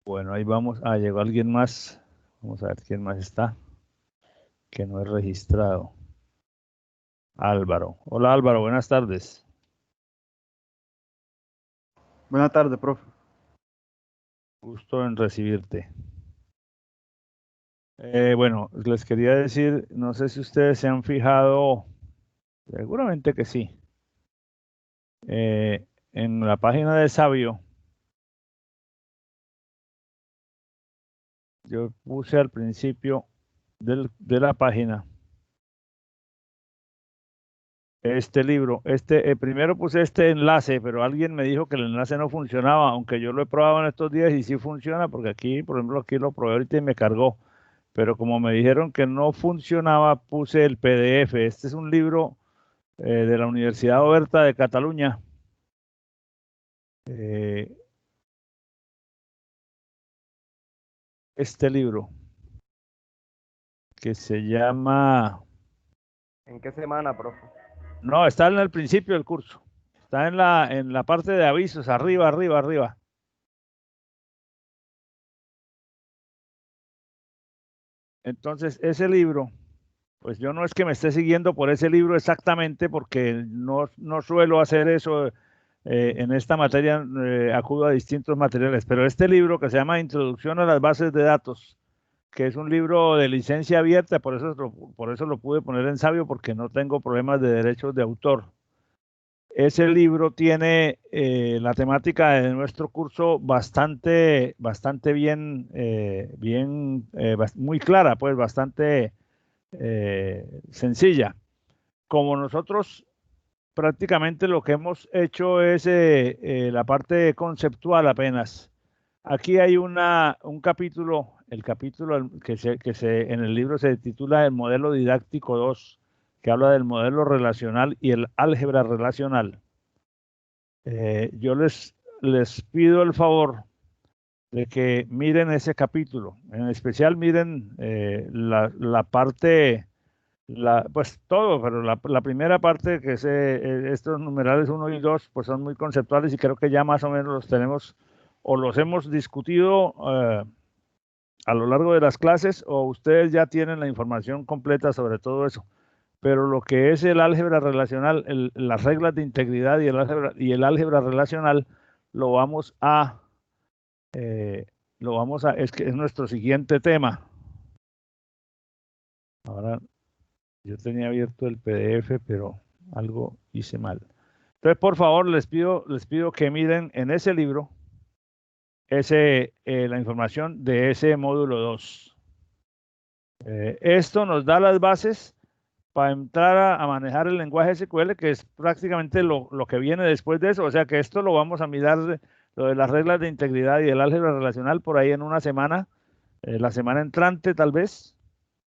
Bueno, ahí vamos. Ah, llegó alguien más. Vamos a ver quién más está, que no es registrado. Álvaro. Hola Álvaro, buenas tardes. Buenas tardes, profe. Gusto en recibirte. Bueno, les quería decir, no sé si ustedes se han fijado, seguramente que sí, en la página de Sabio, yo puse al principio de la página este libro. Primero puse este enlace, pero alguien me dijo que el enlace no funcionaba, aunque yo lo he probado en estos días y sí funciona, porque aquí, por ejemplo, aquí lo probé ahorita y me cargó. Pero como me dijeron que no funcionaba, puse el PDF. Este es un libro de la Universidad Oberta de Cataluña. Eh, este libro que se llama... ¿En qué semana, profe? No, está en el principio del curso. Está en la parte de avisos, arriba, arriba, arriba. Entonces, ese libro, pues yo no es que me esté siguiendo por ese libro exactamente, porque no suelo hacer eso en esta materia, acudo a distintos materiales, pero este libro que se llama Introducción a las bases de datos, que es un libro de licencia abierta, por eso lo pude poner en Sabio, porque no tengo problemas de derechos de autor. Ese libro tiene la temática de nuestro curso bastante bien, muy clara, pues bastante sencilla. Como nosotros prácticamente lo que hemos hecho es la parte conceptual apenas. Aquí hay un capítulo, el capítulo en el libro se titula El modelo didáctico 2, que habla del modelo relacional y el álgebra relacional. Yo les pido el favor de que miren ese capítulo. En especial miren la parte, pues todo, pero la primera parte, que es estos numerales 1 y 2, pues son muy conceptuales y creo que ya más o menos los tenemos o los hemos discutido a lo largo de las clases, o ustedes ya tienen la información completa sobre todo eso. Pero lo que es el álgebra relacional, las reglas de integridad y el álgebra relacional, lo vamos a, es que es nuestro siguiente tema. Ahora, yo tenía abierto el PDF, pero algo hice mal. Entonces, por favor, les pido que miren en ese libro la información de ese módulo 2. Esto nos da las bases para entrar a manejar el lenguaje SQL, que es prácticamente lo que viene después de eso. O sea que esto lo vamos a mirar, lo de las reglas de integridad y el álgebra relacional, por ahí en una semana, la semana entrante tal vez,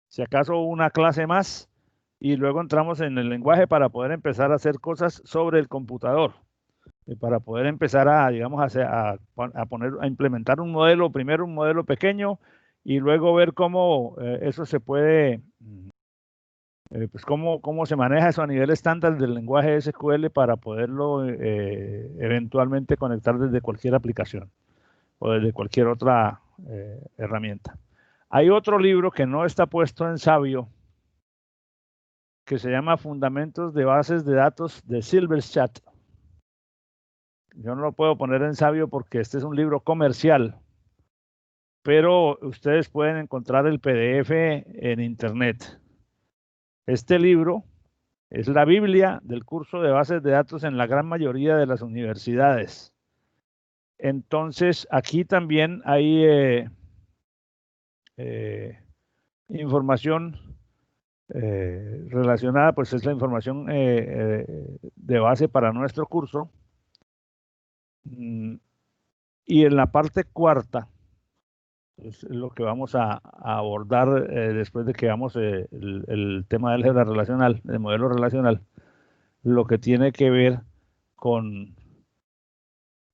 si acaso una clase más, y luego entramos en el lenguaje para poder empezar a hacer cosas sobre el computador, para poder empezar a, digamos, a implementar un modelo, primero un modelo pequeño, y luego ver cómo eso se puede pues cómo se maneja eso a nivel estándar del lenguaje SQL para poderlo eventualmente conectar desde cualquier aplicación o desde cualquier otra herramienta. Hay otro libro que no está puesto en Sabio, que se llama Fundamentos de Bases de Datos de Silverchat. Yo no lo puedo poner en Sabio porque este es un libro comercial, pero ustedes pueden encontrar el PDF en internet. Este libro es la Biblia del curso de bases de datos en la gran mayoría de las universidades. Entonces, aquí también hay información relacionada, pues es la información de base para nuestro curso. Y en la parte cuarta, es lo que vamos a abordar después de que veamos el tema del álgebra relacional, del modelo relacional, lo que tiene que ver con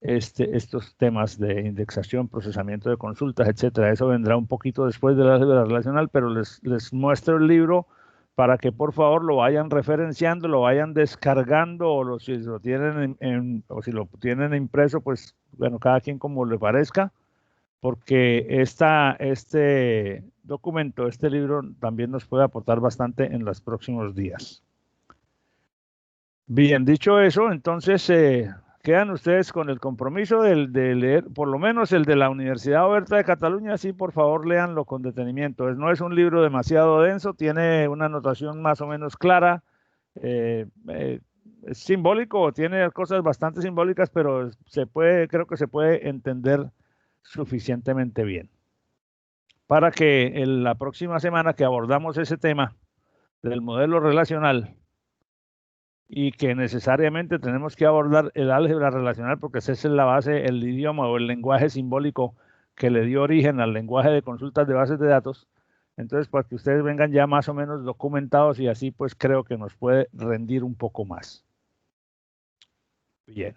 estos temas de indexación, procesamiento de consultas, etcétera. Eso vendrá un poquito después de la álgebra relacional, pero les muestro el libro para que por favor lo vayan referenciando, lo vayan descargando, o si lo tienen o si lo tienen impreso, pues bueno, cada quien como le parezca, porque este documento, este libro, también nos puede aportar bastante en los próximos días. Bien, dicho eso, entonces quedan ustedes con el compromiso de leer, por lo menos el de la Universidad Oberta de Cataluña, sí, por favor, léanlo con detenimiento. No es un libro demasiado denso, tiene una anotación más o menos clara, es simbólico, tiene cosas bastante simbólicas, pero creo que se puede entender suficientemente bien. Para que en la próxima semana que abordamos ese tema del modelo relacional, y que necesariamente tenemos que abordar el álgebra relacional porque esa es la base, el idioma o el lenguaje simbólico que le dio origen al lenguaje de consultas de bases de datos. Entonces, para que ustedes vengan ya más o menos documentados y así pues creo que nos puede rendir un poco más. Bien.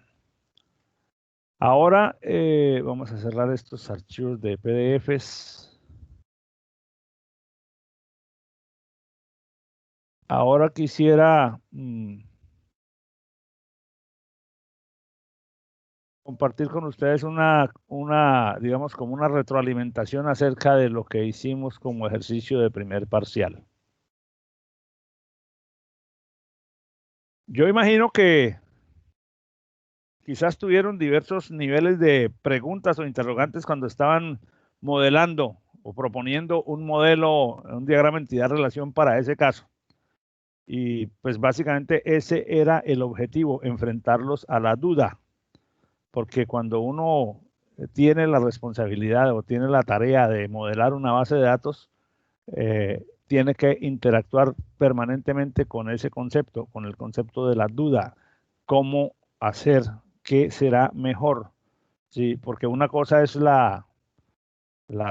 Ahora vamos a cerrar estos archivos de PDFs. Ahora quisiera compartir con ustedes digamos, como una retroalimentación acerca de lo que hicimos como ejercicio de primer parcial. Yo imagino que quizás tuvieron diversos niveles de preguntas o interrogantes cuando estaban modelando o proponiendo un modelo, un diagrama entidad-relación para ese caso. Y pues básicamente ese era el objetivo, enfrentarlos a la duda. Porque cuando uno tiene la responsabilidad o tiene la tarea de modelar una base de datos, tiene que interactuar permanentemente con ese concepto, con el concepto de la duda. ¿Cómo hacer? ¿Qué será mejor? Sí, porque una cosa es la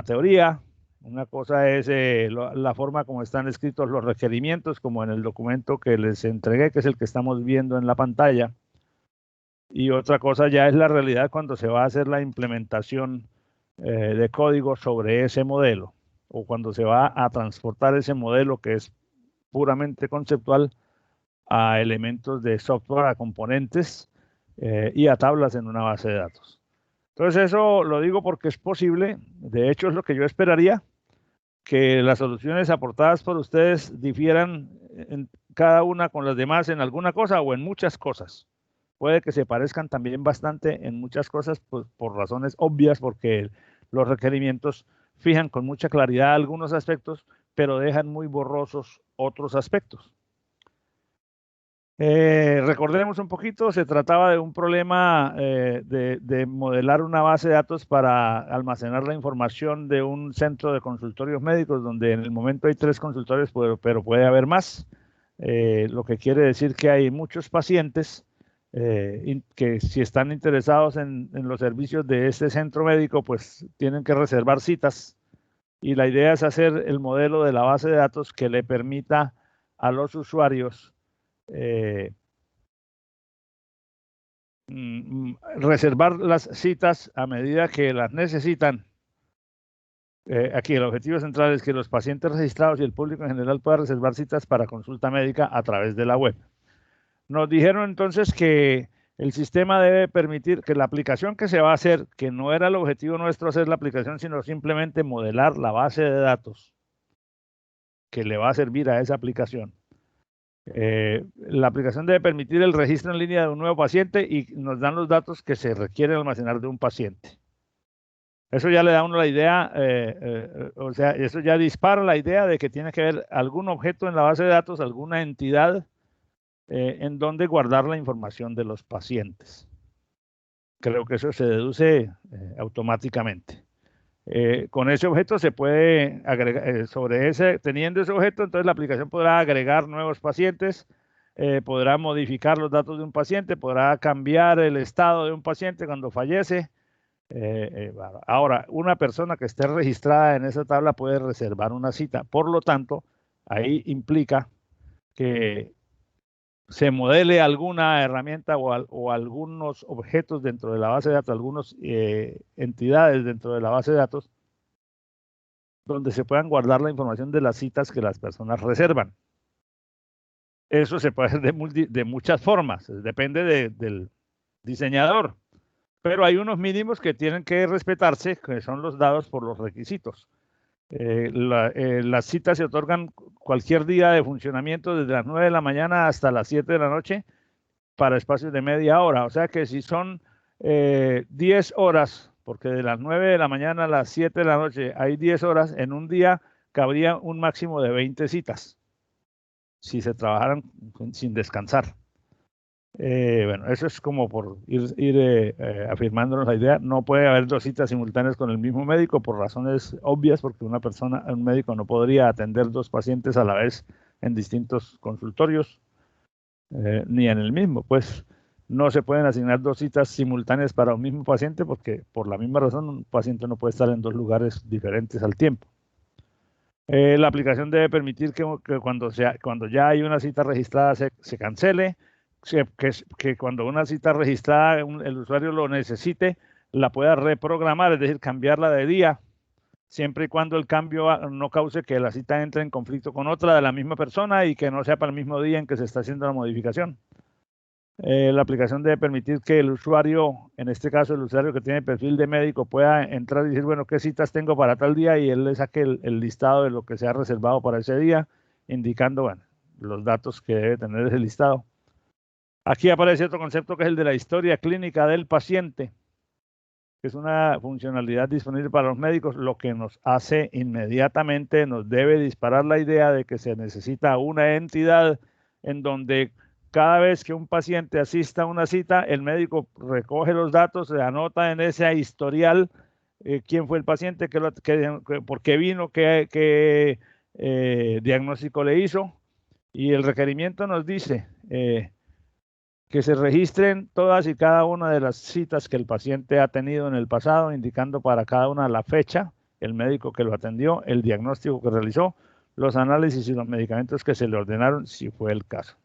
teoría, una cosa es la forma como están escritos los requerimientos, como en el documento que les entregué, que es el que estamos viendo en la pantalla. Y otra cosa ya es la realidad cuando se va a hacer la implementación de código sobre ese modelo o cuando se va a transportar ese modelo que es puramente conceptual a elementos de software, a componentes y a tablas en una base de datos. Entonces eso lo digo porque es posible, de hecho es lo que yo esperaría, que las soluciones aportadas por ustedes difieran en cada una con las demás en alguna cosa o en muchas cosas. Puede que se parezcan también bastante en muchas cosas pues, por razones obvias, porque los requerimientos fijan con mucha claridad algunos aspectos, pero dejan muy borrosos otros aspectos. Recordemos un poquito, se trataba de un problema de modelar una base de datos para almacenar la información de un centro de consultorios médicos, donde en el momento hay 3 consultorios, pero puede haber más, lo que quiere decir que hay muchos pacientes que si están interesados en los servicios de este centro médico, pues tienen que reservar citas, y la idea es hacer el modelo de la base de datos que le permita a los usuarios reservar las citas a medida que las necesitan. Aquí el objetivo central es que los pacientes registrados y el público en general puedan reservar citas para consulta médica a través de la web. Nos dijeron entonces que el sistema debe permitir que la aplicación que se va a hacer, que no era el objetivo nuestro hacer la aplicación, sino simplemente modelar la base de datos que le va a servir a esa aplicación. La aplicación debe permitir el registro en línea de un nuevo paciente y nos dan los datos que se requieren almacenar de un paciente. Eso ya le da a uno la idea, o sea, eso ya dispara la idea de que tiene que haber algún objeto en la base de datos, alguna entidad en donde guardar la información de los pacientes. Creo que eso se deduce automáticamente. Con ese objeto se puede agregar, teniendo ese objeto, entonces la aplicación podrá agregar nuevos pacientes, podrá modificar los datos de un paciente, podrá cambiar el estado de un paciente cuando fallece. Ahora, una persona que esté registrada en esa tabla puede reservar una cita. Por lo tanto, ahí implica que se modele alguna herramienta o algunos objetos dentro de la base de datos, algunas entidades dentro de la base de datos, donde se puedan guardar la información de las citas que las personas reservan. Eso se puede hacer de muchas formas, depende del diseñador. pero hay unos mínimos que tienen que respetarse, que son los dados por los requisitos. Las citas se otorgan cualquier día de funcionamiento desde las 9 de la mañana hasta las 7 de la noche para espacios de media hora. O sea que si son 10 horas, porque de las 9 de la mañana a las 7 de la noche hay 10 horas, en un día cabría un máximo de 20 citas, si se trabajaran sin descansar. Bueno, eso es como por ir afirmándonos la idea. No puede haber dos citas simultáneas con el mismo médico por razones obvias, porque un médico no podría atender dos pacientes a la vez en distintos consultorios, ni en el mismo. Pues no se pueden asignar dos citas simultáneas para un mismo paciente, porque por la misma razón un paciente no puede estar en dos lugares diferentes al tiempo. La aplicación debe permitir que cuando ya hay una cita registrada se cancele, que cuando una cita registrada el usuario lo necesite, la pueda reprogramar, es decir, cambiarla de día, siempre y cuando el cambio no cause que la cita entre en conflicto con otra de la misma persona y que no sea para el mismo día en que se está haciendo la modificación. La aplicación debe permitir que el usuario, en este caso el usuario que tiene perfil de médico, pueda entrar y decir, bueno, ¿qué citas tengo para tal día? Y él le saque el listado de lo que se ha reservado para ese día, indicando, bueno, los datos que debe tener ese listado. Aquí aparece otro concepto que es el de la historia clínica del paciente, que es una funcionalidad disponible para los médicos, lo que nos hace inmediatamente, nos debe disparar la idea de que se necesita una entidad en donde cada vez que un paciente asista a una cita, el médico recoge los datos, se anota en ese historial quién fue el paciente, por qué vino, qué diagnóstico le hizo, y el requerimiento nos dice que se registren todas y cada una de las citas que el paciente ha tenido en el pasado, indicando para cada una la fecha, el médico que lo atendió, el diagnóstico que realizó, los análisis y los medicamentos que se le ordenaron, si fue el caso.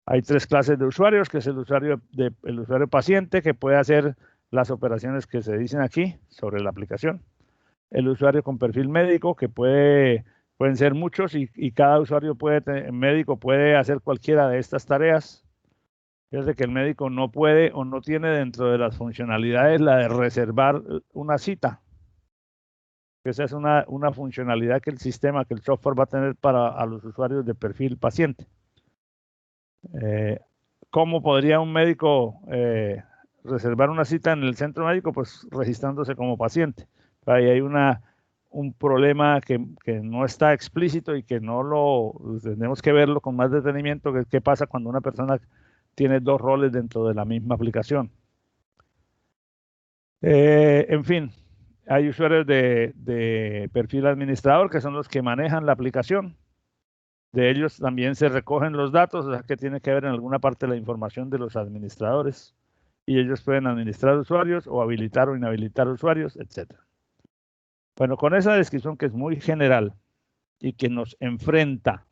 Hay tres clases de usuarios, que es el usuario paciente, que puede hacer las operaciones que se dicen aquí sobre la aplicación. El usuario con perfil médico, que pueden ser muchos y cada usuario médico puede hacer cualquiera de estas tareas. Fíjate que el médico no puede o no tiene dentro de las funcionalidades la de reservar una cita. Esa es una funcionalidad que el sistema, que el software va a tener para los usuarios de perfil paciente. ¿Cómo podría un médico reservar una cita en el centro médico? Pues registrándose como paciente. Ahí hay un problema que no está explícito y que tenemos que verlo con más detenimiento, que es qué pasa cuando una persona tiene dos roles dentro de la misma aplicación. En fin, hay usuarios de perfil administrador, que son los que manejan la aplicación. De ellos también se recogen los datos, o sea que tiene que ver en alguna parte la información de los administradores. Y ellos pueden administrar usuarios o habilitar o inhabilitar usuarios, etc. Bueno, con esa descripción que es muy general y que nos enfrenta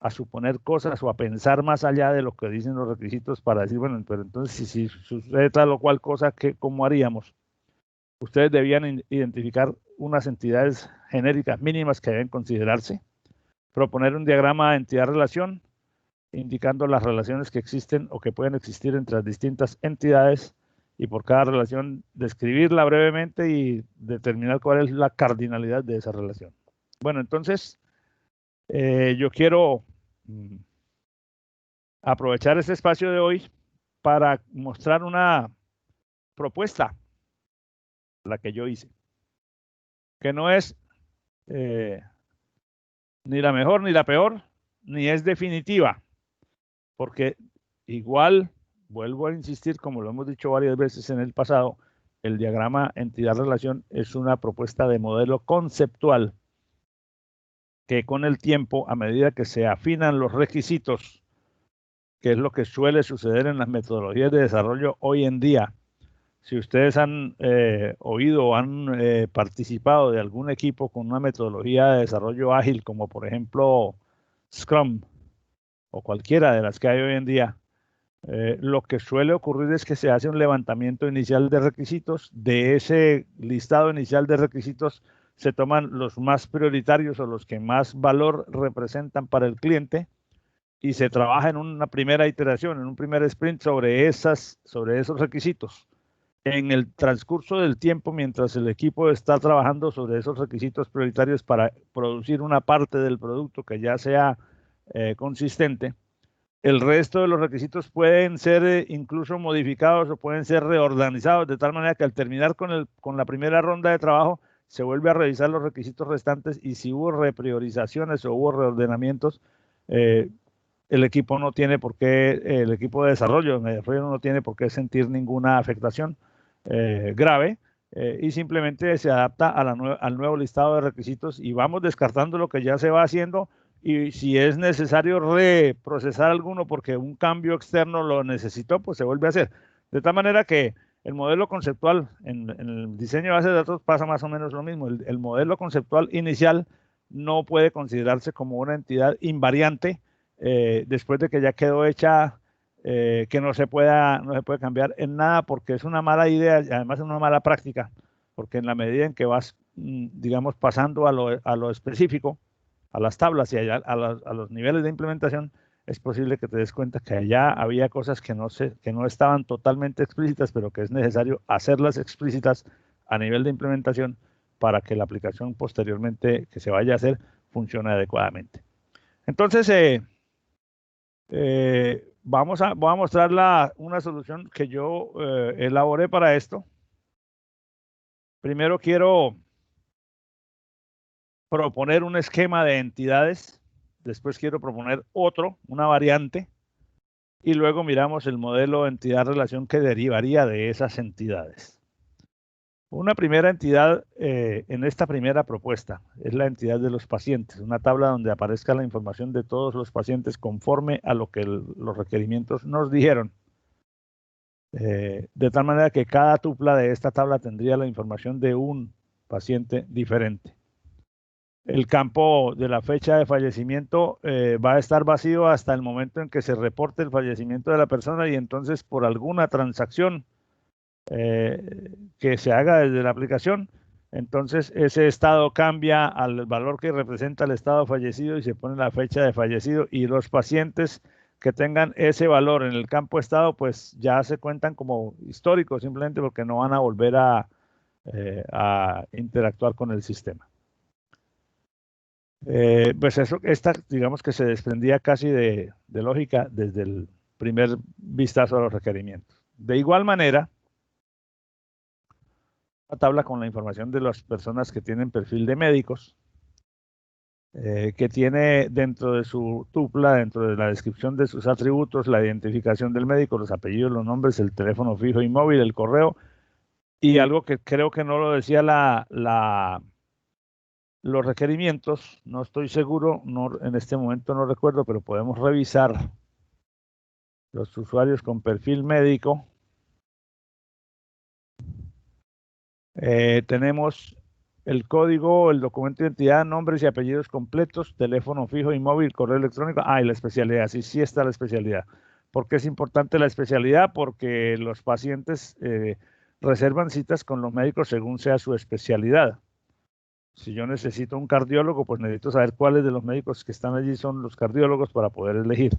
a suponer cosas o a pensar más allá de lo que dicen los requisitos para decir, bueno, pero entonces si sucede tal o cual cosa, ¿cómo haríamos? Ustedes debían identificar unas entidades genéricas mínimas que deben considerarse, proponer un diagrama de entidad-relación, indicando las relaciones que existen o que pueden existir entre las distintas entidades, y por cada relación describirla brevemente y determinar cuál es la cardinalidad de esa relación. Bueno, entonces yo quiero aprovechar este espacio de hoy para mostrar una propuesta, la que yo hice, que no es ni la mejor ni la peor, ni es definitiva, porque igual, vuelvo a insistir, como lo hemos dicho varias veces en el pasado, el diagrama entidad-relación es una propuesta de modelo conceptual que con el tiempo, a medida que se afinan los requisitos, que es lo que suele suceder en las metodologías de desarrollo hoy en día. Si ustedes han oído o han participado de algún equipo con una metodología de desarrollo ágil, como por ejemplo Scrum o cualquiera de las que hay hoy en día, lo que suele ocurrir es que se hace un levantamiento inicial de requisitos. De ese listado inicial de requisitos se toman los más prioritarios o los que más valor representan para el cliente, y se trabaja en una primera iteración, en un primer sprint sobre esos requisitos. En el transcurso del tiempo, mientras el equipo está trabajando sobre esos requisitos prioritarios para producir una parte del producto que ya sea consistente, el resto de los requisitos pueden ser incluso modificados o pueden ser reorganizados de tal manera que al terminar con la primera ronda de trabajo se vuelve a revisar los requisitos restantes y si hubo repriorizaciones o hubo reordenamientos, el equipo no tiene por qué, el equipo de desarrollo no tiene por qué sentir ninguna afectación grave y simplemente se adapta a al nuevo listado de requisitos y vamos descartando lo que ya se va haciendo y si es necesario reprocesar alguno porque un cambio externo lo necesitó, pues se vuelve a hacer. De tal manera que el modelo conceptual en el diseño de base de datos pasa más o menos lo mismo. El modelo conceptual inicial no puede considerarse como una entidad invariante después de que ya quedó hecha, que no se puede cambiar en nada porque es una mala idea y además es una mala práctica, porque en la medida en que vas, digamos, pasando a lo específico, a las tablas y a los niveles de implementación, es posible que te des cuenta que allá había cosas que no estaban totalmente explícitas, pero que es necesario hacerlas explícitas a nivel de implementación para que la aplicación posteriormente que se vaya a hacer funcione adecuadamente. Entonces, voy a mostrar una solución que yo elaboré para esto. Primero quiero proponer un esquema de entidades, después quiero proponer otro, una variante, y luego miramos el modelo entidad-relación que derivaría de esas entidades. Una primera entidad en esta primera propuesta es la entidad de los pacientes, una tabla donde aparezca la información de todos los pacientes conforme a lo que los requerimientos nos dijeron. De tal manera que cada tupla de esta tabla tendría la información de un paciente diferente. El campo de la fecha de fallecimiento va a estar vacío hasta el momento en que se reporte el fallecimiento de la persona y entonces por alguna transacción que se haga desde la aplicación, entonces ese estado cambia al valor que representa el estado fallecido y se pone la fecha de fallecido y los pacientes que tengan ese valor en el campo estado pues ya se cuentan como históricos simplemente porque no van a volver a interactuar con el sistema. Pues eso, digamos que se desprendía casi de lógica desde el primer vistazo a los requerimientos. De igual manera, una tabla con la información de las personas que tienen perfil de médicos, que tiene dentro de su tupla, dentro de la descripción de sus atributos, la identificación del médico, los apellidos, los nombres, el teléfono fijo y móvil, el correo, y algo que creo que no lo decía los requerimientos, no estoy seguro, en este momento no recuerdo, pero podemos revisar los usuarios con perfil médico. Tenemos el código, el documento de identidad, nombres y apellidos completos, teléfono fijo y móvil, correo electrónico. Y la especialidad, sí está la especialidad. ¿Por qué es importante la especialidad? Porque los pacientes reservan citas con los médicos según sea su especialidad. Si yo necesito un cardiólogo, pues necesito saber cuáles de los médicos que están allí son los cardiólogos para poder elegir.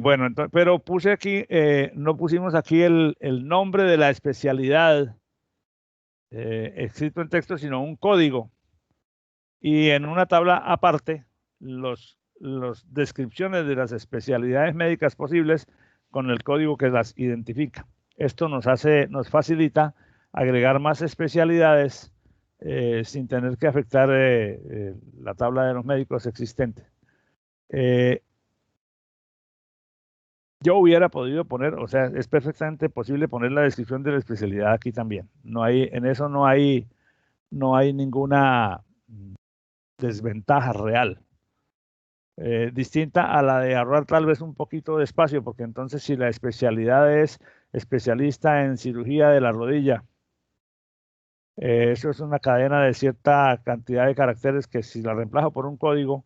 Bueno, entonces, pero puse aquí, no pusimos aquí el nombre de la especialidad escrito en texto, sino un código. Y en una tabla aparte, las descripciones de las especialidades médicas posibles con el código que las identifica. Esto nos facilita agregar más especialidades sin tener que afectar la tabla de los médicos existentes. Yo hubiera podido poner, o sea, es perfectamente posible poner la descripción de la especialidad aquí también. En eso no hay ninguna desventaja real. Distinta a la de ahorrar tal vez un poquito de espacio, porque entonces si la especialidad es especialista en cirugía de la rodilla, eso es una cadena de cierta cantidad de caracteres que si la reemplazo por un código,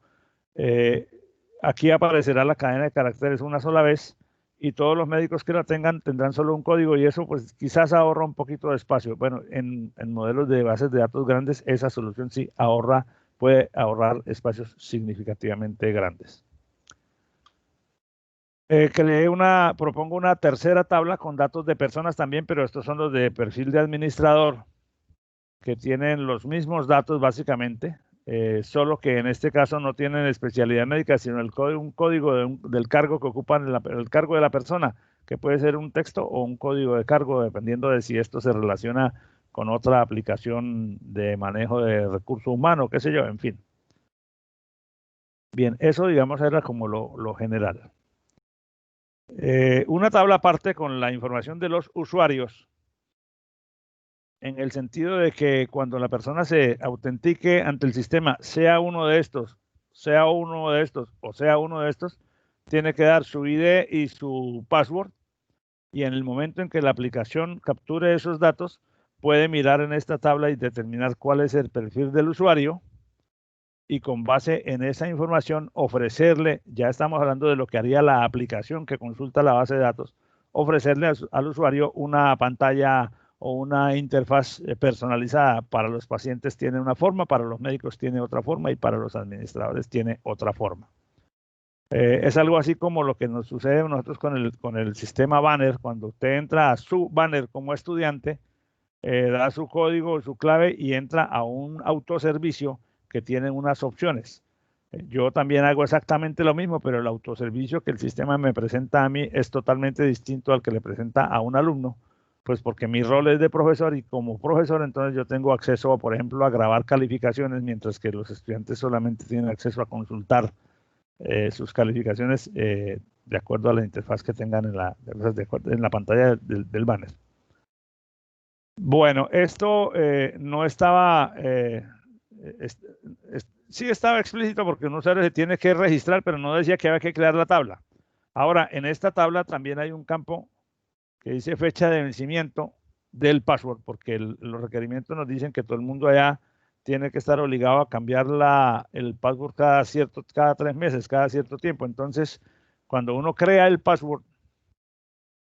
aquí aparecerá la cadena de caracteres una sola vez y todos los médicos que la tengan tendrán solo un código y eso pues quizás ahorra un poquito de espacio. Bueno, en modelos de bases de datos grandes esa solución sí puede ahorrar espacios significativamente grandes. Propongo una tercera tabla con datos de personas también, pero estos son los de perfil de administrador, que tienen los mismos datos básicamente, solo que en este caso no tienen especialidad médica, sino un código del cargo que ocupan, el cargo de la persona, que puede ser un texto o un código de cargo, dependiendo de si esto se relaciona con otra aplicación de manejo de recurso humano, qué sé yo, en fin. Bien, eso digamos era como lo general. Una tabla aparte con la información de los usuarios, en el sentido de que cuando la persona se autentique ante el sistema, sea uno de estos, sea uno de estos o sea uno de estos, tiene que dar su ID y su password, y en el momento en que la aplicación capture esos datos, puede mirar en esta tabla y determinar cuál es el perfil del usuario, y con base en esa información ofrecerle, ya estamos hablando de lo que haría la aplicación que consulta la base de datos, ofrecerle al usuario una pantalla o una interfaz personalizada. Para los pacientes tiene una forma, para los médicos tiene otra forma y para los administradores tiene otra forma. Es algo así como lo que nos sucede a nosotros con el sistema Banner. Cuando usted entra a su Banner como estudiante, da su código, su clave y entra a un autoservicio que tiene unas opciones. Yo también hago exactamente lo mismo, pero el autoservicio que el sistema me presenta a mí es totalmente distinto al que le presenta a un alumno, pues porque mi rol es de profesor, y como profesor entonces yo tengo acceso, por ejemplo, a grabar calificaciones, mientras que los estudiantes solamente tienen acceso a consultar sus calificaciones de acuerdo a la interfaz que tengan en la pantalla del banner. Bueno, esto no estaba, sí estaba explícito porque un usuario se tiene que registrar, pero no decía que había que crear la tabla. Ahora, en esta tabla también hay un campo que dice fecha de vencimiento del password, porque los requerimientos nos dicen que todo el mundo allá tiene que estar obligado a cambiar el password cada 3 meses, cada cierto tiempo. Entonces, cuando uno crea el password,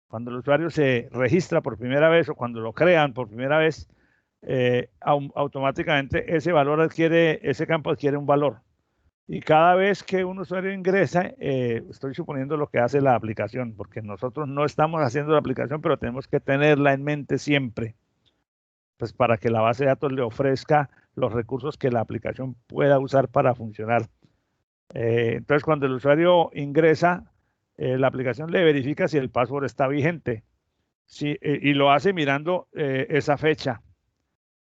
cuando el usuario se registra por primera vez o cuando lo crean por primera vez, automáticamente ese campo adquiere un valor. Y cada vez que un usuario ingresa, estoy suponiendo lo que hace la aplicación, porque nosotros no estamos haciendo la aplicación, pero tenemos que tenerla en mente siempre, pues para que la base de datos le ofrezca los recursos que la aplicación pueda usar para funcionar. Entonces, cuando el usuario ingresa, la aplicación le verifica si el password está vigente, y lo hace mirando esa fecha.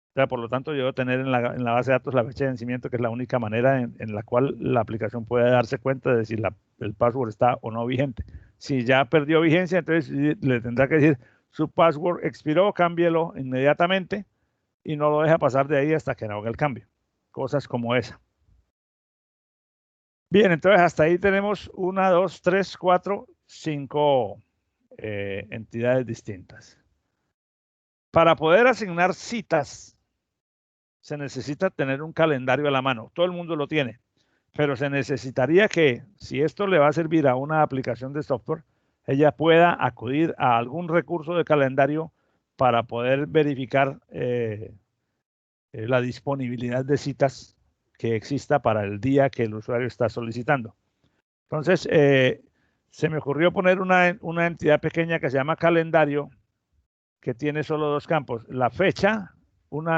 O sea, por lo tanto, yo debo tener en la base de datos la fecha de vencimiento, que es la única manera en la cual la aplicación puede darse cuenta de si el password está o no vigente. Si ya perdió vigencia, entonces le tendrá que decir, su password expiró, cámbielo inmediatamente y no lo deja pasar de ahí hasta que no haga el cambio. Cosas como esa. Bien, entonces hasta ahí tenemos 1, 2, 3, 4, 5 entidades distintas. Para poder asignar citas, se necesita tener un calendario a la mano. Todo el mundo lo tiene, pero se necesitaría que, si esto le va a servir a una aplicación de software, ella pueda acudir a algún recurso de calendario para poder verificar la disponibilidad de citas que exista para el día que el usuario está solicitando. Entonces, se me ocurrió poner una entidad pequeña que se llama calendario, que tiene solo 2 campos. La fecha,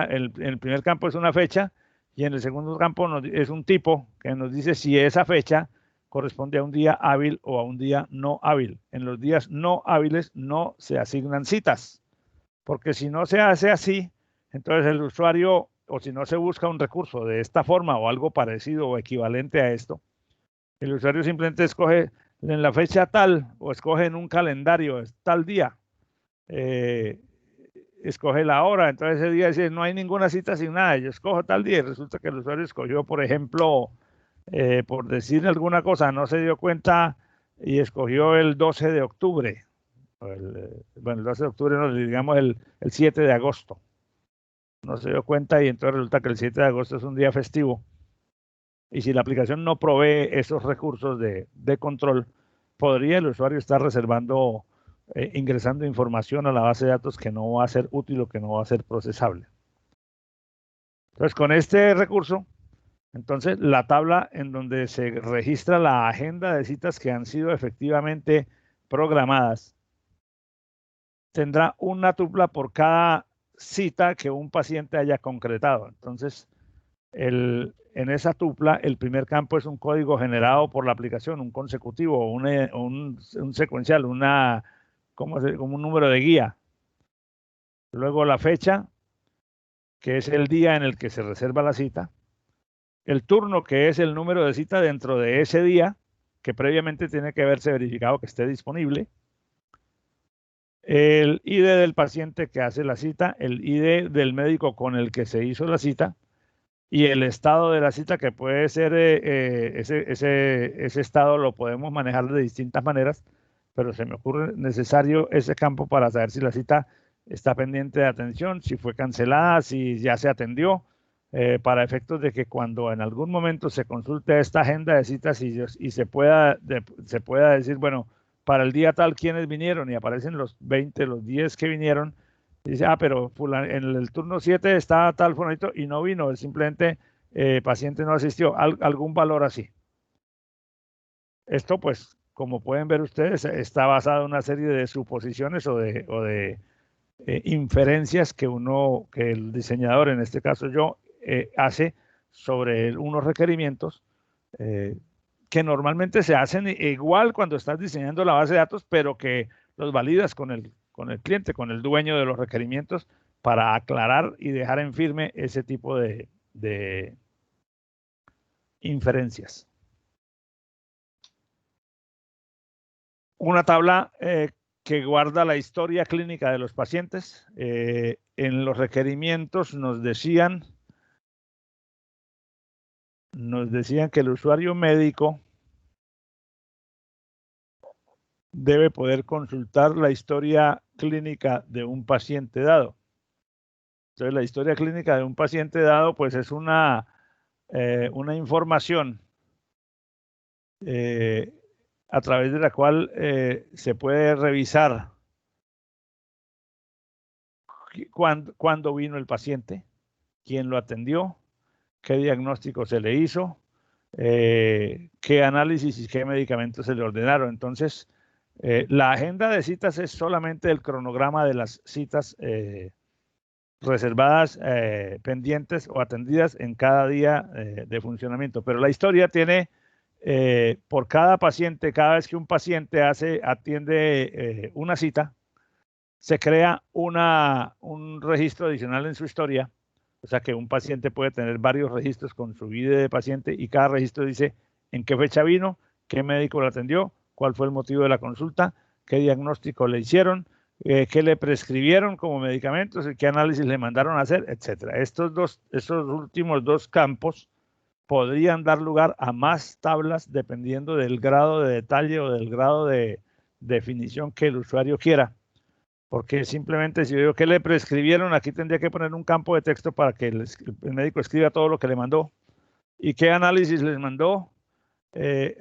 el primer campo es una fecha, y en el segundo campo es un tipo que nos dice si esa fecha corresponde a un día hábil o a un día no hábil. En los días no hábiles no se asignan citas, porque si no se hace así, entonces el usuario, o si no se busca un recurso de esta forma o algo parecido o equivalente a esto, el usuario simplemente escoge en la fecha tal, o escoge en un calendario tal día, escoge la hora. Entonces ese día dice, no hay ninguna cita asignada, yo escojo tal día, y resulta que el usuario escogió, por ejemplo, por decir alguna cosa, no se dio cuenta y escogió el 12 de octubre. Bueno, el 12 de octubre, no, digamos el 7 de agosto. No se dio cuenta y entonces resulta que el 7 de agosto es un día festivo. Y si la aplicación no provee esos recursos de control, podría el usuario estar reservando, ingresando información a la base de datos que no va a ser útil o que no va a ser procesable. Entonces, con este recurso, Entonces, la tabla en donde se registra la agenda de citas que han sido efectivamente programadas tendrá una tupla por cada cita que un paciente haya concretado. Entonces, en esa tupla, el primer campo es un código generado por la aplicación, un consecutivo, un secuencial, como un número de guía. Luego la fecha, que es el día en el que se reserva la cita. El turno, que es el número de cita dentro de ese día, que previamente tiene que haberse verificado que esté disponible. El ID del paciente que hace la cita, el ID del médico con el que se hizo la cita y el estado de la cita, que puede ser, ese estado lo podemos manejar de distintas maneras, pero se me ocurre necesario ese campo para saber si la cita está pendiente de atención, si fue cancelada, si ya se atendió, para efectos de que cuando en algún momento se consulte esta agenda de citas y se pueda decir, bueno, para el día tal, ¿quiénes vinieron? Y aparecen los 20, los 10 que vinieron. Y dice, pero en el turno 7 está tal fulanito y no vino, simplemente paciente no asistió, algún valor así. Esto, pues, como pueden ver ustedes, está basado en una serie de suposiciones o de inferencias que el diseñador, en este caso yo, hace sobre unos requerimientos que normalmente se hacen igual cuando estás diseñando la base de datos, pero que los validas con el cliente, con el dueño de los requerimientos, para aclarar y dejar en firme ese tipo de inferencias. Una tabla que guarda la historia clínica de los pacientes. En los requerimientos nos decían que el usuario médico debe poder consultar la historia clínica de un paciente dado. Entonces, la historia clínica de un paciente dado, pues es una información a través de la cual se puede revisar cuándo vino el paciente, quién lo atendió, qué diagnóstico se le hizo, qué análisis y qué medicamentos se le ordenaron. Entonces, la agenda de citas es solamente el cronograma de las citas reservadas, pendientes o atendidas en cada día de funcionamiento. Pero la historia tiene, por cada paciente, cada vez que un paciente atiende una cita, se crea un registro adicional en su historia. O sea que un paciente puede tener varios registros con su ID de paciente y cada registro dice en qué fecha vino, qué médico lo atendió, cuál fue el motivo de la consulta, qué diagnóstico le hicieron, qué le prescribieron como medicamentos, qué análisis le mandaron a hacer, etc. Estos últimos dos campos podrían dar lugar a más tablas dependiendo del grado de detalle o del grado de definición que el usuario quiera. Porque simplemente si yo digo que le prescribieron, aquí tendría que poner un campo de texto para que el médico escriba todo lo que le mandó. ¿Y qué análisis les mandó?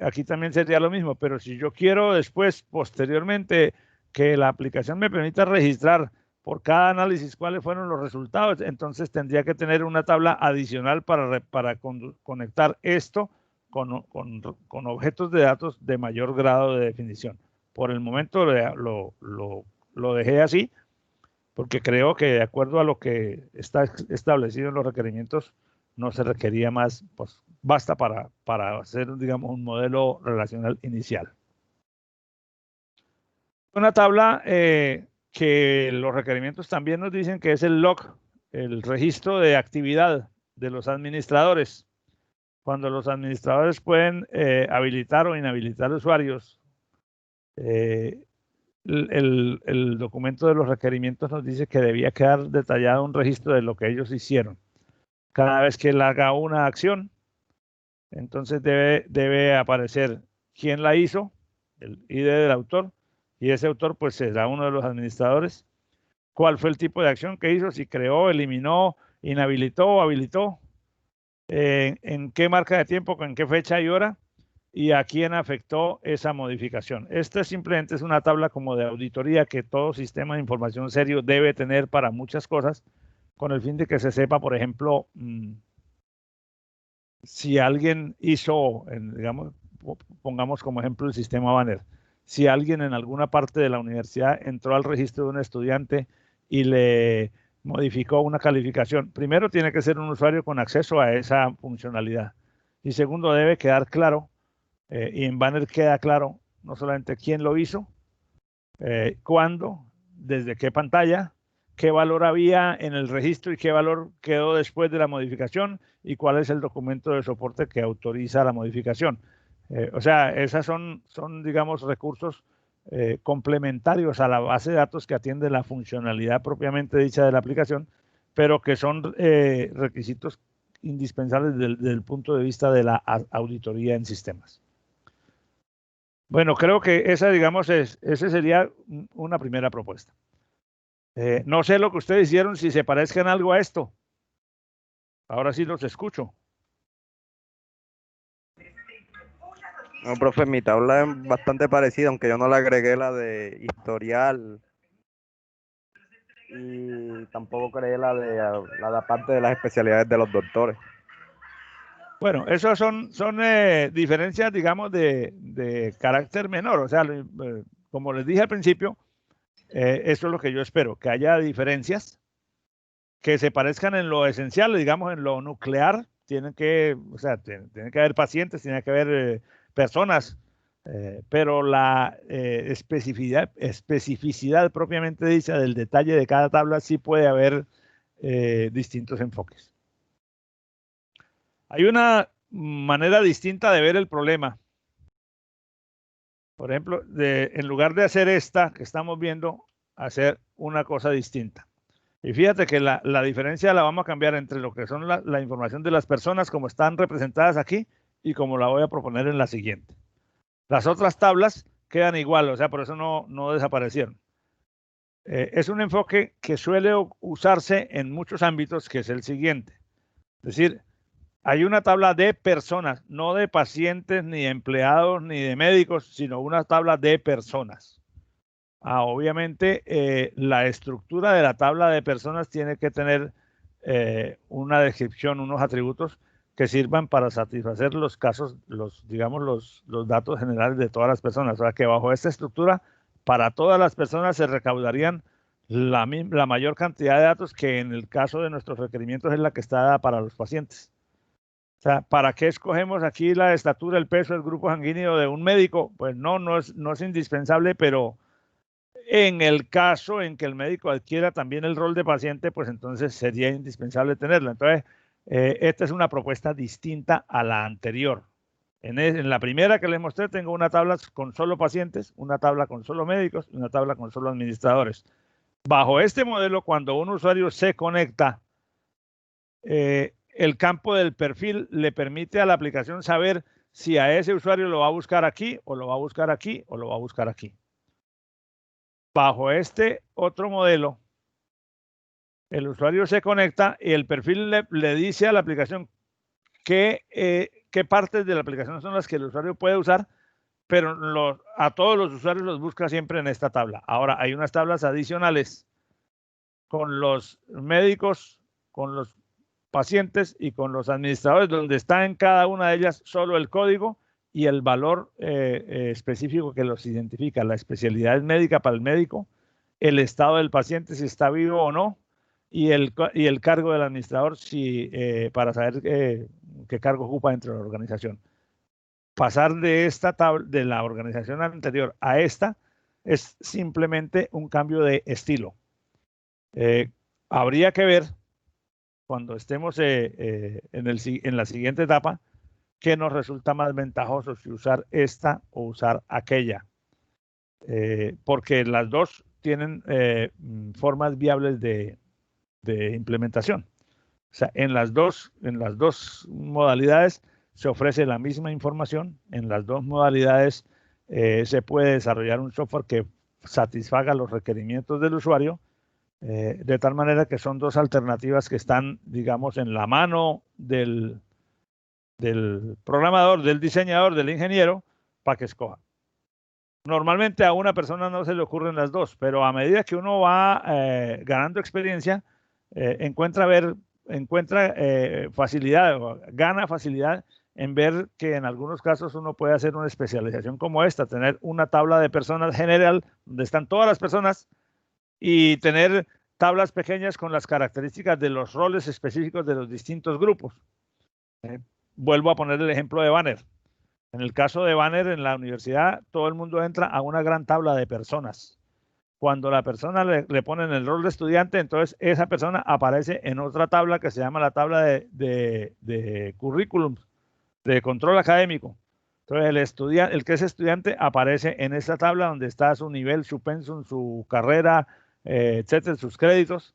Aquí también sería lo mismo, pero si yo quiero después, posteriormente, que la aplicación me permita registrar por cada análisis cuáles fueron los resultados, entonces tendría que tener una tabla adicional para conectar esto con objetos de datos de mayor grado de definición. Por el momento lo dejé así, porque creo que de acuerdo a lo que está establecido en los requerimientos, no se requería más, pues basta para hacer, digamos, un modelo relacional inicial. Una tabla que los requerimientos también nos dicen que es el log, el registro de actividad de los administradores. Cuando los administradores pueden habilitar o inhabilitar usuarios, el documento de los requerimientos nos dice que debía quedar detallado un registro de lo que ellos hicieron. Cada vez que él haga una acción, entonces debe aparecer quién la hizo, el ID del autor, y ese autor pues será uno de los administradores. ¿Cuál fue el tipo de acción que hizo? Si creó, eliminó, inhabilitó o habilitó, en qué marca de tiempo, en qué fecha y hora, y a quién afectó esa modificación. Esta simplemente es una tabla como de auditoría que todo sistema de información serio debe tener para muchas cosas, con el fin de que se sepa, por ejemplo, si alguien hizo, digamos, pongamos como ejemplo el sistema Banner, si alguien en alguna parte de la universidad entró al registro de un estudiante y le modificó una calificación, primero tiene que ser un usuario con acceso a esa funcionalidad. Y segundo, debe quedar claro, y en Banner queda claro no solamente quién lo hizo, cuándo, desde qué pantalla, qué valor había en el registro y qué valor quedó después de la modificación y cuál es el documento de soporte que autoriza la modificación. O sea, esas son, digamos, recursos complementarios a la base de datos que atiende la funcionalidad propiamente dicha de la aplicación, pero que son requisitos indispensables desde el punto de vista de la auditoría en sistemas. Bueno, creo que esa, digamos, esa sería una primera propuesta. No sé lo que ustedes hicieron, si se parezcan algo a esto. Ahora sí los escucho. No, profe, mi tabla es bastante parecida, aunque yo no le agregué la de historial y tampoco creé la de aparte de las especialidades de los doctores. Bueno, esas son diferencias, digamos, de carácter menor. O sea, como les dije al principio, eso es lo que yo espero, que haya diferencias que se parezcan en lo esencial, digamos, en lo nuclear. Tienen que, o sea, tienen que haber pacientes, tiene que haber personas, pero la especificidad propiamente dicha del detalle de cada tabla sí puede haber distintos enfoques. Hay una manera distinta de ver el problema. Por ejemplo, en lugar de hacer esta que estamos viendo, hacer una cosa distinta. Y fíjate que la diferencia la vamos a cambiar entre lo que son la información de las personas como están representadas aquí y como la voy a proponer en la siguiente. Las otras tablas quedan igual, o sea, por eso no desaparecieron. Es un enfoque que suele usarse en muchos ámbitos, que es el siguiente. Es decir, hay una tabla de personas, no de pacientes, ni de empleados, ni de médicos, sino una tabla de personas. Obviamente, la estructura de la tabla de personas tiene que tener una descripción, unos atributos que sirvan para satisfacer los casos, digamos, los datos generales de todas las personas. O sea, que bajo esta estructura, para todas las personas se recaudarían la mayor cantidad de datos que en el caso de nuestros requerimientos es la que está dada para los pacientes. O sea, ¿para qué escogemos aquí la estatura, el peso, el grupo sanguíneo de un médico? Pues no es indispensable, pero en el caso en que el médico adquiera también el rol de paciente, pues entonces sería indispensable tenerlo. Entonces, esta es una propuesta distinta a la anterior. En la primera que les mostré tengo una tabla con solo pacientes, una tabla con solo médicos y una tabla con solo administradores. Bajo este modelo, cuando un usuario se conecta, el campo del perfil le permite a la aplicación saber si a ese usuario lo va a buscar aquí o lo va a buscar aquí o lo va a buscar aquí. Bajo este otro modelo, el usuario se conecta y el perfil le dice a la aplicación qué partes de la aplicación son las que el usuario puede usar, pero a todos los usuarios los busca siempre en esta tabla. Ahora, hay unas tablas adicionales con los médicos, con los pacientes y con los administradores, donde está en cada una de ellas solo el código y el valor específico que los identifica. La especialidad médica para el médico, el estado del paciente, si está vivo o no, y el cargo del administrador para saber qué cargo ocupa dentro de la organización. Pasar de esta tabla, de la organización anterior a esta, es simplemente un cambio de estilo. Habría que ver, cuando estemos en la siguiente etapa, qué nos resulta más ventajoso, si usar esta o usar aquella. Porque las dos tienen formas viables de implementación. O sea, en las dos modalidades se ofrece la misma información, en las dos modalidades se puede desarrollar un software que satisfaga los requerimientos del usuario, de tal manera que son dos alternativas que están, digamos, en la mano del programador, del diseñador, del ingeniero, para que escoja. Normalmente a una persona no se le ocurren las dos, pero a medida que uno va ganando experiencia, encuentra ver encuentra facilidad, o gana facilidad en ver que en algunos casos uno puede hacer una especialización como esta, tener una tabla de personas general, donde están todas las personas, y tener tablas pequeñas con las características de los roles específicos de los distintos grupos. Vuelvo a poner el ejemplo de Banner. En el caso de Banner, en la universidad, todo el mundo entra a una gran tabla de personas. Cuando la persona le ponen el rol de estudiante, entonces esa persona aparece en otra tabla que se llama la tabla de currículum, de control académico. Entonces el que es estudiante aparece en esa tabla donde está su nivel, su pensum, su carrera, etcétera, sus créditos.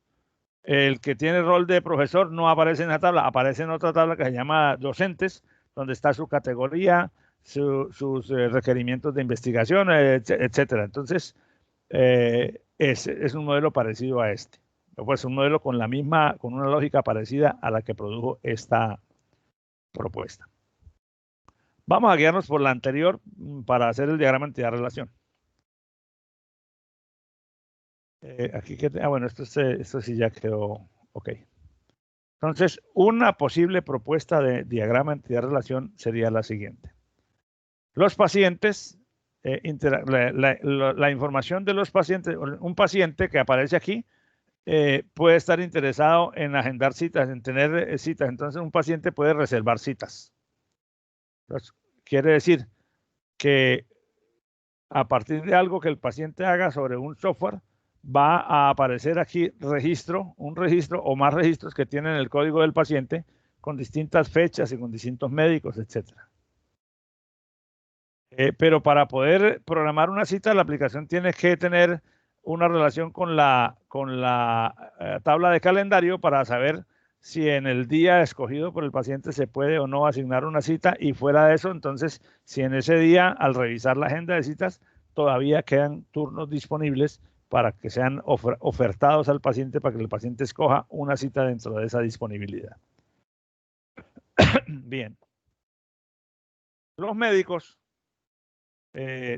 El que tiene rol de profesor no aparece en esa tabla, aparece en otra tabla que se llama docentes, donde está su categoría, sus requerimientos de investigación, etcétera. Entonces, es un modelo parecido a este. Pues un modelo con una lógica parecida a la que produjo esta propuesta. Vamos a guiarnos por la anterior para hacer el diagrama entidad-relación. Aquí bueno, esto sí ya quedó ok. Entonces, una posible propuesta de diagrama entidad-relación sería la siguiente. Los pacientes, la información de los pacientes, un paciente que aparece aquí, puede estar interesado en agendar citas, en tener citas. Entonces, un paciente puede reservar citas. Entonces, quiere decir que a partir de algo que el paciente haga sobre un software, va a aparecer aquí un registro o más registros que tienen el código del paciente con distintas fechas y con distintos médicos, etc. Pero para poder programar una cita, la aplicación tiene que tener una relación con la tabla de calendario para saber si en el día escogido por el paciente se puede o no asignar una cita, y fuera de eso, entonces, si en ese día, al revisar la agenda de citas, todavía quedan turnos disponibles para que sean ofertados al paciente, para que el paciente escoja una cita dentro de esa disponibilidad. Bien. Los médicos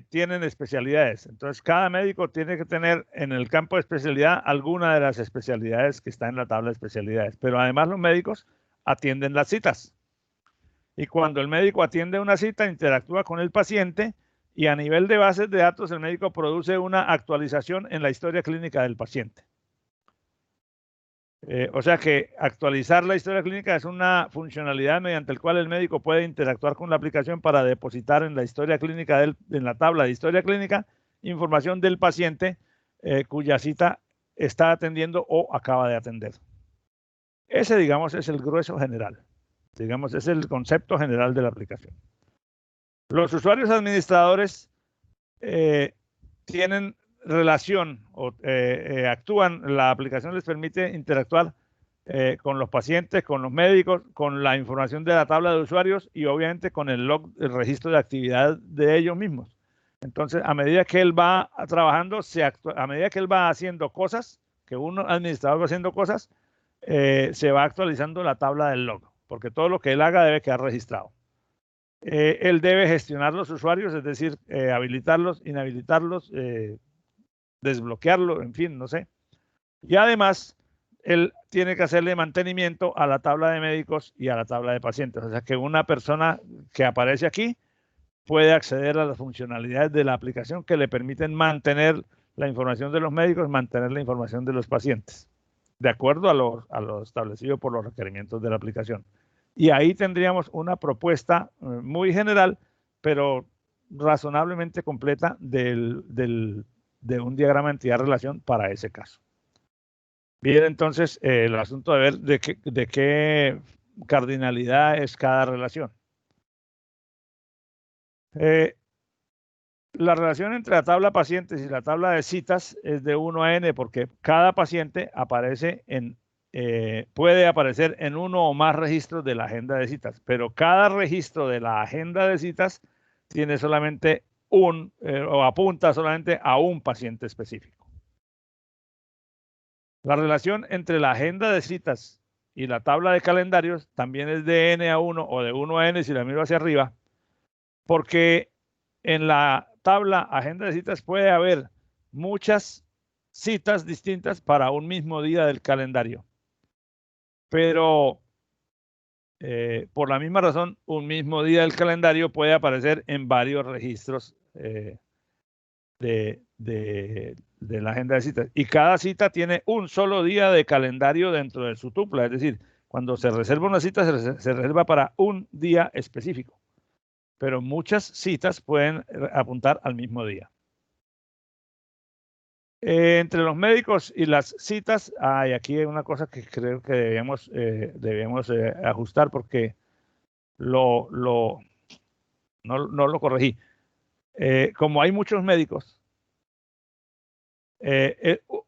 tienen especialidades. Entonces, cada médico tiene que tener en el campo de especialidad alguna de las especialidades que está en la tabla de especialidades. Pero además los médicos atienden las citas. Y cuando el médico atiende una cita, interactúa con el paciente, y a nivel de bases de datos, el médico produce una actualización en la historia clínica del paciente. O sea que actualizar la historia clínica es una funcionalidad mediante la cual el médico puede interactuar con la aplicación para depositar en la historia clínica, en la tabla de historia clínica, información del paciente cuya cita está atendiendo o acaba de atender. Ese, digamos, es el grueso general. Digamos, es el concepto general de la aplicación. Los usuarios administradores tienen relación o actúan, la aplicación les permite interactuar con los pacientes, con los médicos, con la información de la tabla de usuarios y obviamente con el log, el registro de actividad de ellos mismos. Entonces, a medida que él va trabajando, a medida que él va haciendo cosas, que un administrador va haciendo cosas, se va actualizando la tabla del log, porque todo lo que él haga debe quedar registrado. Él debe gestionar los usuarios, es decir, habilitarlos, inhabilitarlos, desbloquearlo, en fin, no sé. Y además, él tiene que hacerle mantenimiento a la tabla de médicos y a la tabla de pacientes. O sea que una persona que aparece aquí puede acceder a las funcionalidades de la aplicación que le permiten mantener la información de los médicos, mantener la información de los pacientes, de acuerdo a lo establecido por los requerimientos de la aplicación. Y ahí tendríamos una propuesta muy general, pero razonablemente completa de un diagrama entidad-relación para ese caso. Bien, entonces el asunto de ver de qué cardinalidad es cada relación. La relación entre la tabla pacientes y la tabla de citas es de 1 a n, porque cada paciente puede aparecer en uno o más registros de la agenda de citas, pero cada registro de la agenda de citas tiene solamente o apunta solamente a un paciente específico. La relación entre la agenda de citas y la tabla de calendarios también es de n a 1 o de 1 a n si la miro hacia arriba, porque en la tabla agenda de citas puede haber muchas citas distintas para un mismo día del calendario. pero por la misma razón, un mismo día del calendario puede aparecer en varios registros de la agenda de citas. Y cada cita tiene un solo día de calendario dentro de su tupla. Es decir, cuando se reserva una cita, se reserva para un día específico. Pero muchas citas pueden apuntar al mismo día. Entre los médicos y las citas, hay aquí una cosa que creo que debemos ajustar porque no lo corregí. Como hay muchos médicos,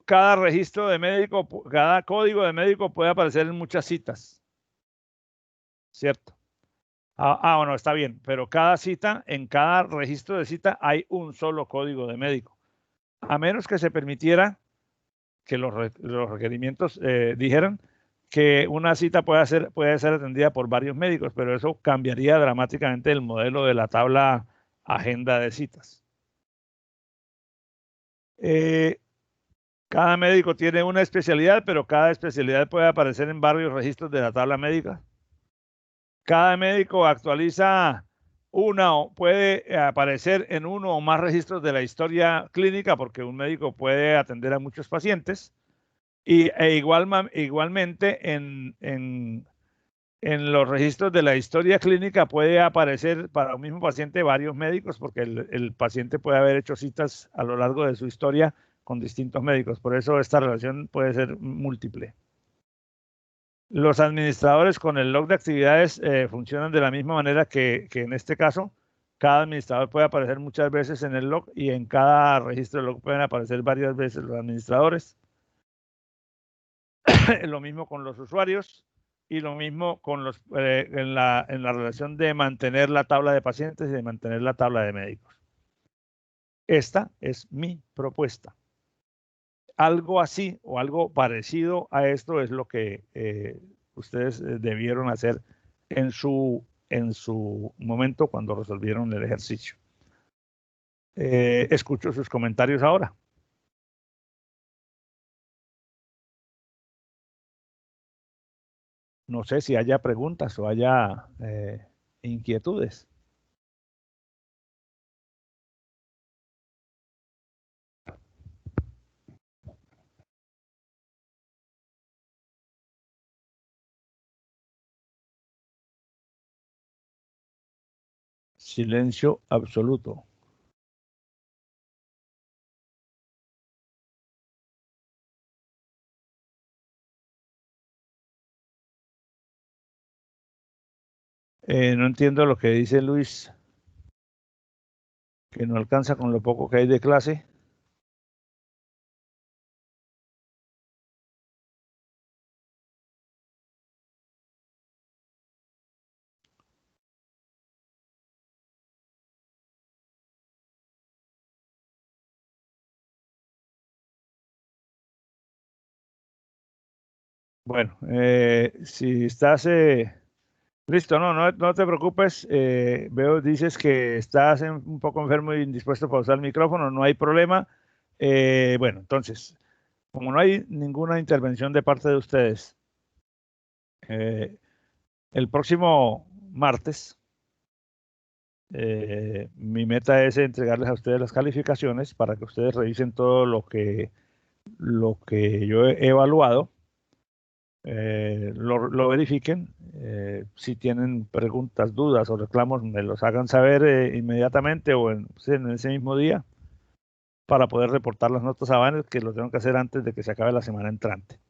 cada registro de médico, cada código de médico puede aparecer en muchas citas, ¿cierto? Bueno, está bien, pero cada cita, en cada registro de cita hay un solo código de médico, a menos que se permitiera que los requerimientos dijeran que una cita puede ser atendida por varios médicos, pero eso cambiaría dramáticamente el modelo de la tabla agenda de citas. Cada médico tiene una especialidad, pero cada especialidad puede aparecer en varios registros de la tabla médica. Cada médico actualiza puede aparecer en uno o más registros de la historia clínica, porque un médico puede atender a muchos pacientes. Igualmente en los registros de la historia clínica puede aparecer para un mismo paciente varios médicos, porque el paciente puede haber hecho citas a lo largo de su historia con distintos médicos. Por eso esta relación puede ser múltiple. Los administradores con el log de actividades funcionan de la misma manera que en este caso. Cada administrador puede aparecer muchas veces en el log y en cada registro de log pueden aparecer varias veces los administradores. Lo mismo con los usuarios y lo mismo con en la relación de mantener la tabla de pacientes y de mantener la tabla de médicos. Esta es mi propuesta. Algo así o algo parecido a esto es lo que ustedes debieron hacer en su momento cuando resolvieron el ejercicio. Escucho sus comentarios ahora. No sé si haya preguntas o haya inquietudes. Silencio absoluto. No entiendo lo que dice Luis, que no alcanza con lo poco que hay de clase. Bueno, si estás listo, no te preocupes. Dices que estás un poco enfermo y indispuesto para usar el micrófono, no hay problema. Bueno, entonces, como no hay ninguna intervención de parte de ustedes, el próximo martes, mi meta es entregarles a ustedes las calificaciones para que ustedes revisen todo lo que yo he evaluado. Lo verifiquen. Si tienen preguntas, dudas o reclamos, me los hagan saber inmediatamente o en ese mismo día para poder reportar las notas a Banner, que lo tengo que hacer antes de que se acabe la semana entrante.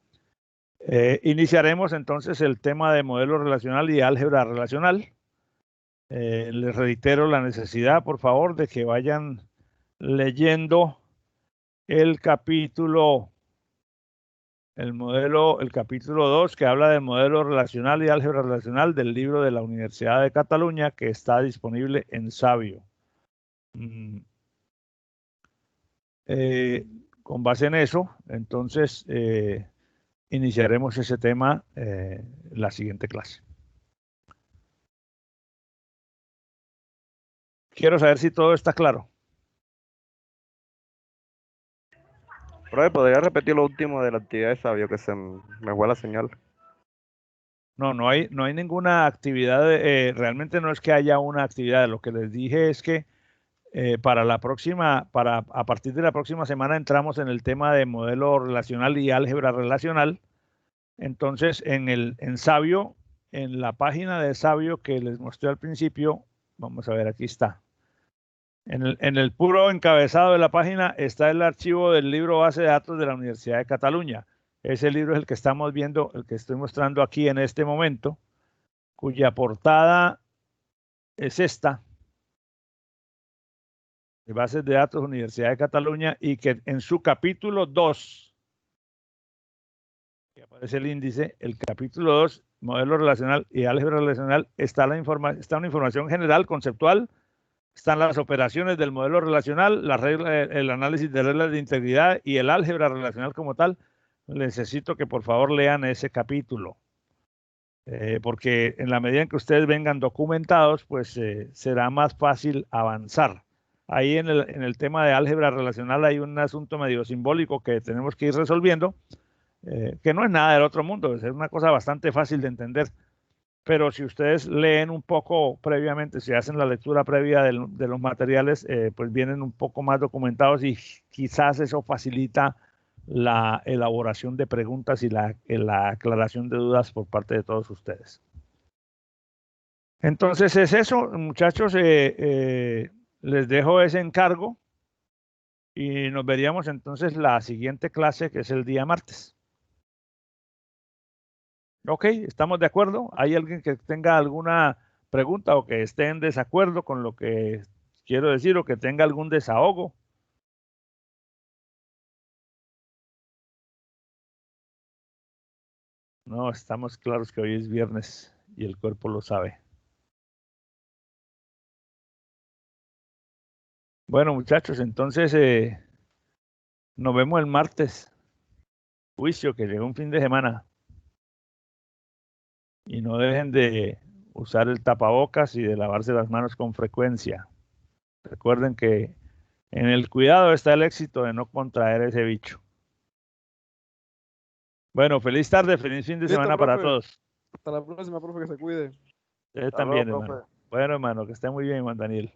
Iniciaremos entonces el tema de modelo relacional y álgebra relacional. Les reitero la necesidad, por favor, de que vayan leyendo el capítulo el capítulo 2, que habla del modelo relacional y álgebra relacional del libro de la Universidad de Cataluña, que está disponible en Sabio. Con base en eso, entonces, iniciaremos ese tema la siguiente clase. Quiero saber si todo está claro. Profe, ¿podría repetir lo último de la actividad de Sabio, que se me fue la señal? No hay ninguna actividad, realmente no es que haya una actividad, lo que les dije es que a partir de la próxima semana entramos en el tema de modelo relacional y álgebra relacional. Entonces, en Sabio, en la página de Sabio que les mostré al principio, vamos a ver, aquí está. En el puro encabezado de la página está el archivo del libro base de datos de la Universidad de Cataluña. Ese libro es el que estamos viendo, el que estoy mostrando aquí en este momento, cuya portada es esta, de bases de datos Universidad de Cataluña, y que en su capítulo 2, que aparece el índice, el capítulo 2, modelo relacional y álgebra relacional, está una información general, conceptual, están las operaciones del modelo relacional, el análisis de reglas de integridad y el álgebra relacional como tal. Necesito que por favor lean ese capítulo, porque en la medida en que ustedes vengan documentados, pues será más fácil avanzar. Ahí en el tema de álgebra relacional hay un asunto medio simbólico que tenemos que ir resolviendo, que no es nada del otro mundo, es una cosa bastante fácil de entender. Pero si ustedes leen un poco previamente, si hacen la lectura previa de los materiales, pues vienen un poco más documentados y quizás eso facilita la elaboración de preguntas y la aclaración de dudas por parte de todos ustedes. Entonces es eso, muchachos, les dejo ese encargo y nos veríamos entonces la siguiente clase, que es el día martes. Ok, ¿estamos de acuerdo? ¿Hay alguien que tenga alguna pregunta o que esté en desacuerdo con lo que quiero decir o que tenga algún desahogo? No, estamos claros que hoy es viernes y el cuerpo lo sabe. Bueno, muchachos, entonces nos vemos el martes. Juicio, que llegó un fin de semana. Y no dejen de usar el tapabocas y de lavarse las manos con frecuencia. Recuerden que en el cuidado está el éxito de no contraer ese bicho. Bueno, feliz tarde, feliz fin de Listo, semana para profe. todos. Hasta la próxima, profe, que se cuide. Ustedes también, hermano. Bueno, hermano, que esté muy bien, Juan Daniel.